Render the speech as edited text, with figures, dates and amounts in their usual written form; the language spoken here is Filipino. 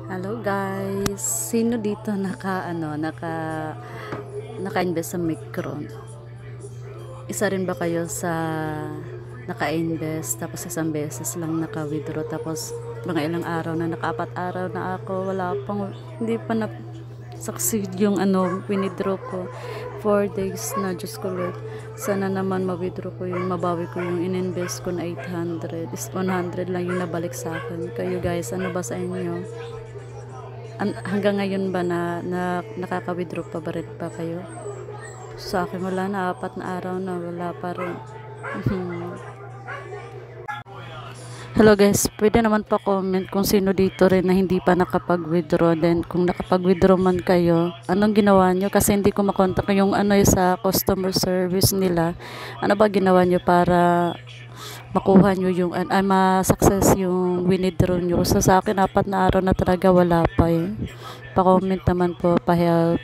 Hello guys. Sino dito naka-invest sa Micron? Isa rin ba kayo sa naka-invest tapos isang beses lang naka-withdraw tapos mga ilang araw na naka-apat araw na ako hindi pa na succeed yung withdraw ko 4 days na. Diyos ko Lord, sana naman ma-withdraw ko yung mabawi ko yung in-invest ko na 800 is 100 lang yung nabalik sa akin. Kayo guys, ano ba sa inyo? Hanggang ngayon ba na nakaka-withdraw pa ba rin pa kayo? Sa akin wala na, 4 na araw na wala pa rin. Hello guys, pwede naman pa comment kung sino dito rin na hindi pa nakapag-withdraw. Then kung nakapag-withdraw man kayo, anong ginawa nyo? Kasi hindi ko makontak yung sa customer service nila. Ano ba ginawa nyo para makuha nyo yung ma-success yung withdraw nyo? So sa akin 4 na araw na talaga wala pa eh. Pa-comment naman po, pa-help.